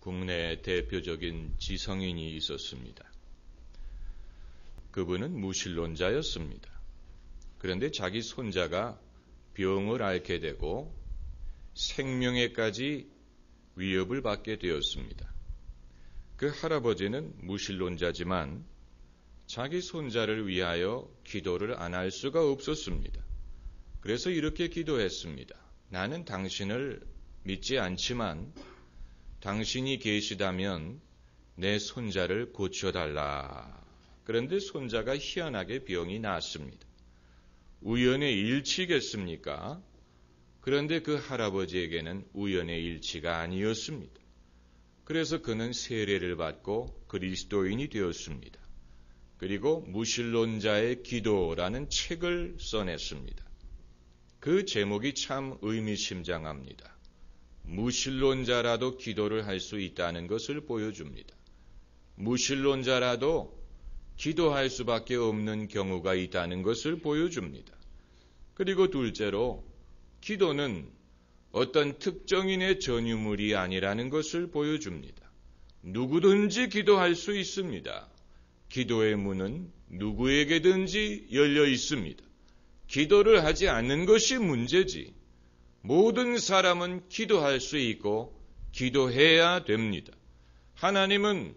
국내 대표적인 지성인이 있었습니다. 그분은 무신론자였습니다. 그런데 자기 손자가 병을 앓게 되고 생명에까지 위협을 받게 되었습니다. 그 할아버지는 무신론자지만 자기 손자를 위하여 기도를 안 할 수가 없었습니다. 그래서 이렇게 기도했습니다. 나는 당신을 믿지 않지만 당신이 계시다면 내 손자를 고쳐달라. 그런데 손자가 희한하게 병이 났습니다. 우연의 일치겠습니까? 그런데 그 할아버지에게는 우연의 일치가 아니었습니다. 그래서 그는 세례를 받고 그리스도인이 되었습니다. 그리고 무신론자의 기도라는 책을 써냈습니다. 그 제목이 참 의미심장합니다. 무신론자라도 기도를 할 수 있다는 것을 보여줍니다. 무신론자라도 기도할 수밖에 없는 경우가 있다는 것을 보여줍니다. 그리고 둘째로 기도는 어떤 특정인의 전유물이 아니라는 것을 보여줍니다. 누구든지 기도할 수 있습니다. 기도의 문은 누구에게든지 열려 있습니다. 기도를 하지 않는 것이 문제지. 모든 사람은 기도할 수 있고 기도해야 됩니다. 하나님은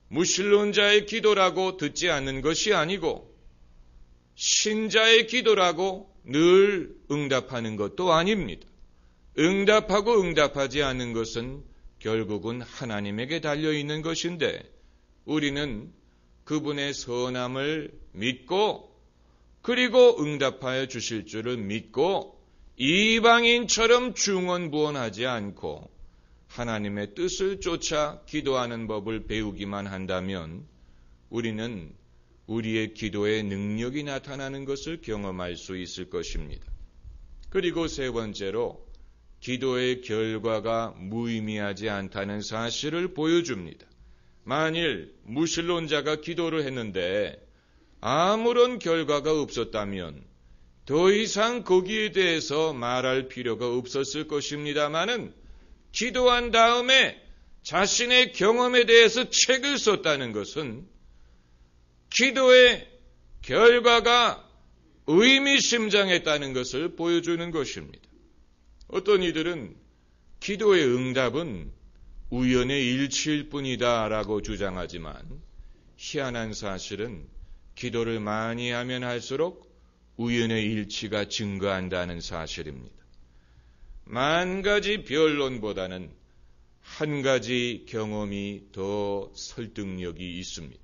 무신론자의 기도라고 듣지 않는 것이 아니고 신자의 기도라고 늘 응답하는 것도 아닙니다. 응답하고 응답하지 않는 것은 결국은 하나님에게 달려있는 것인데 우리는 그분의 선함을 믿고 그리고 응답하여 주실 줄을 믿고 이방인처럼 중언부언하지 않고 하나님의 뜻을 쫓아 기도하는 법을 배우기만 한다면 우리는 우리의 기도의 능력이 나타나는 것을 경험할 수 있을 것입니다. 그리고 세 번째로 기도의 결과가 무의미하지 않다는 사실을 보여줍니다. 만일 무신론자가 기도를 했는데 아무런 결과가 없었다면 더 이상 거기에 대해서 말할 필요가 없었을 것입니다마는 기도한 다음에 자신의 경험에 대해서 책을 썼다는 것은 기도의 결과가 의미심장했다는 것을 보여주는 것입니다. 어떤 이들은 기도의 응답은 우연의 일치일 뿐이다 라고 주장하지만 희한한 사실은 기도를 많이 하면 할수록 우연의 일치가 증가한다는 사실입니다. 만 가지 변론보다는 한 가지 경험이 더 설득력이 있습니다.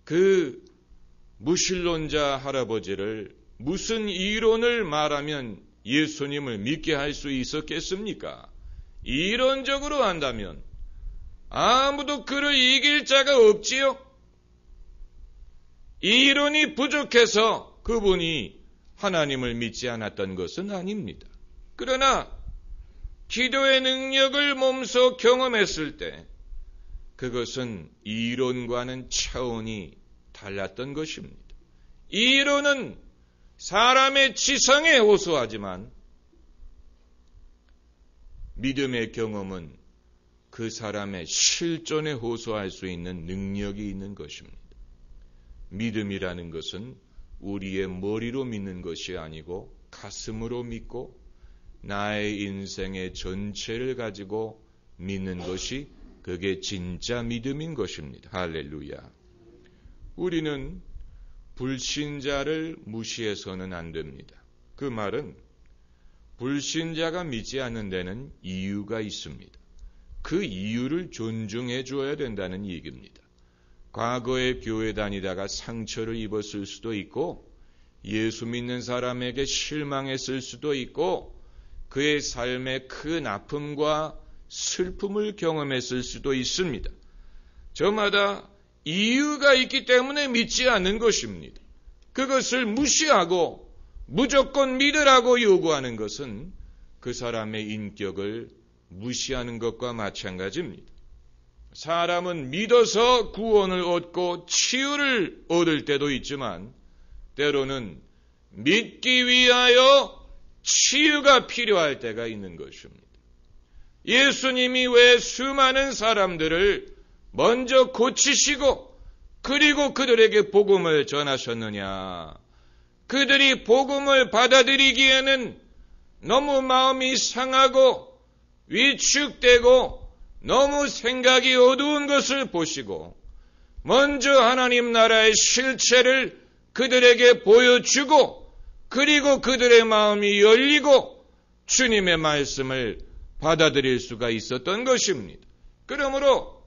그 무신론자 할아버지를 무슨 이론을 말하면 예수님을 믿게 할 수 있었겠습니까? 이론적으로 한다면 아무도 그를 이길 자가 없지요. 이론이 부족해서 그분이 하나님을 믿지 않았던 것은 아닙니다. 그러나 기도의 능력을 몸소 경험했을 때 그것은 이론과는 차원이 달랐던 것입니다. 이론은 사람의 지성에 호소하지만 믿음의 경험은 그 사람의 실존에 호소할 수 있는 능력이 있는 것입니다. 믿음이라는 것은 우리의 머리로 믿는 것이 아니고 가슴으로 믿고 나의 인생의 전체를 가지고 믿는 것이 그게 진짜 믿음인 것입니다. 할렐루야. 우리는 불신자를 무시해서는 안 됩니다. 그 말은 불신자가 믿지 않는 데는 이유가 있습니다. 그 이유를 존중해 줘야 된다는 얘기입니다. 과거에 교회 다니다가 상처를 입었을 수도 있고 예수 믿는 사람에게 실망했을 수도 있고 그의 삶에 큰 아픔과 슬픔을 경험했을 수도 있습니다. 저마다 이유가 있기 때문에 믿지 않는 것입니다. 그것을 무시하고 무조건 믿으라고 요구하는 것은 그 사람의 인격을 무시하는 것과 마찬가지입니다. 사람은 믿어서 구원을 얻고 치유를 얻을 때도 있지만 때로는 믿기 위하여 치유가 필요할 때가 있는 것입니다. 예수님이 왜 수많은 사람들을 먼저 고치시고 그리고 그들에게 복음을 전하셨느냐? 그들이 복음을 받아들이기에는 너무 마음이 상하고 위축되고 너무 생각이 어두운 것을 보시고 먼저 하나님 나라의 실체를 그들에게 보여주고 그리고 그들의 마음이 열리고 주님의 말씀을 받아들일 수가 있었던 것입니다. 그러므로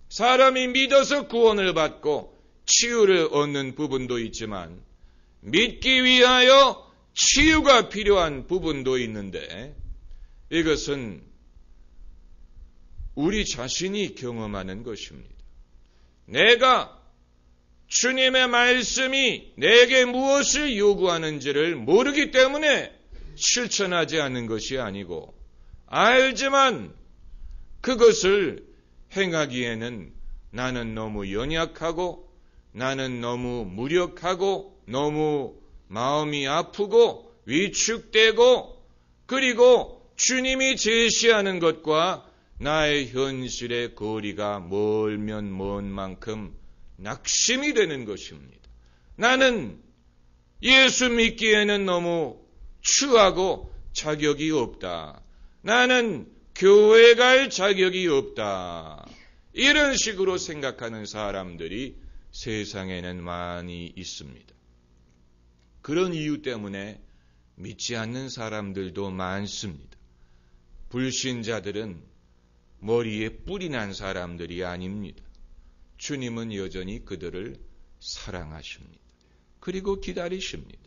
사람이 믿어서 구원을 받고 치유를 얻는 부분도 있지만 믿기 위하여 치유가 필요한 부분도 있는데 이것은 우리 자신이 경험하는 것입니다. 내가 주님의 말씀이 내게 무엇을 요구하는지를 모르기 때문에 실천하지 않는 것이 아니고 알지만 그것을 행하기에는 나는 너무 연약하고 나는 너무 무력하고 너무 마음이 아프고 위축되고 그리고 주님이 제시하는 것과 나의 현실의 거리가 멀면 먼 만큼 낙심이 되는 것입니다. 나는 예수 믿기에는 너무 추하고 자격이 없다. 나는 교회 갈 자격이 없다. 이런 식으로 생각하는 사람들이 세상에는 많이 있습니다. 그런 이유 때문에 믿지 않는 사람들도 많습니다. 불신자들은 머리에 뿔이 난 사람들이 아닙니다. 주님은 여전히 그들을 사랑하십니다. 그리고 기다리십니다.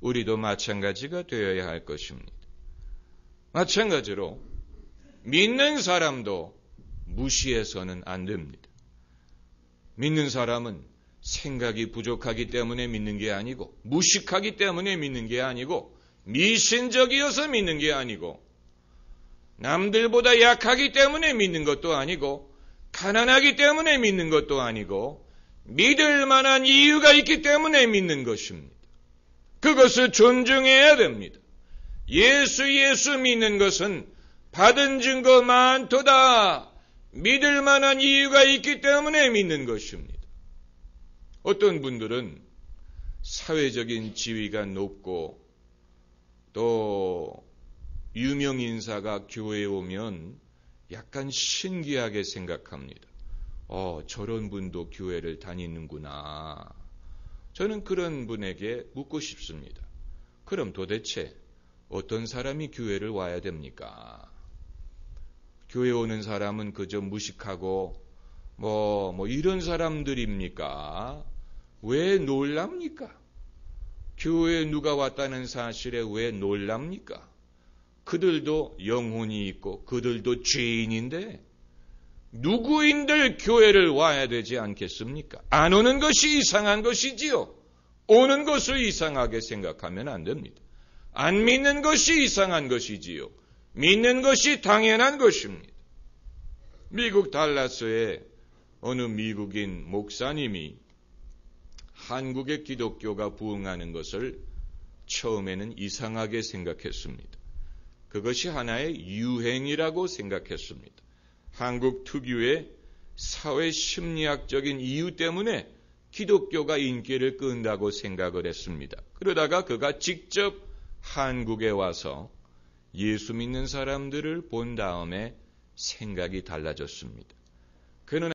우리도 마찬가지가 되어야 할 것입니다. 마찬가지로 믿는 사람도 무시해서는 안 됩니다. 믿는 사람은 생각이 부족하기 때문에 믿는 게 아니고 무식하기 때문에 믿는 게 아니고 미신적이어서 믿는 게 아니고 남들보다 약하기 때문에 믿는 것도 아니고 가난하기 때문에 믿는 것도 아니고 믿을 만한 이유가 있기 때문에 믿는 것입니다. 그것을 존중해야 됩니다. 예수 믿는 것은 받은 증거 많도다. 믿을 만한 이유가 있기 때문에 믿는 것입니다. 어떤 분들은 사회적인 지위가 높고 또 유명 인사가 교회에 오면 약간 신기하게 생각합니다. 저런 분도 교회를 다니는구나. 저는 그런 분에게 묻고 싶습니다. 그럼 도대체 어떤 사람이 교회를 와야 됩니까? 교회 오는 사람은 그저 무식하고 뭐 이런 사람들입니까? 왜 놀랍니까? 교회에 누가 왔다는 사실에 왜 놀랍니까? 그들도 영혼이 있고 그들도 죄인인데 누구인들 교회를 와야 되지 않겠습니까? 안 오는 것이 이상한 것이지요. 오는 것을 이상하게 생각하면 안 됩니다. 안 믿는 것이 이상한 것이지요. 믿는 것이 당연한 것입니다. 미국 달라스의 어느 미국인 목사님이 한국의 기독교가 부흥하는 것을 처음에는 이상하게 생각했습니다. 그것이 하나의 유행이라고 생각했습니다. 한국 특유의 사회 심리학적인 이유 때문에 기독교가 인기를 끈다고 생각을 했습니다. 그러다가 그가 직접 한국에 와서 예수 믿는 사람들을 본 다음에 생각이 달라졌습니다. 그는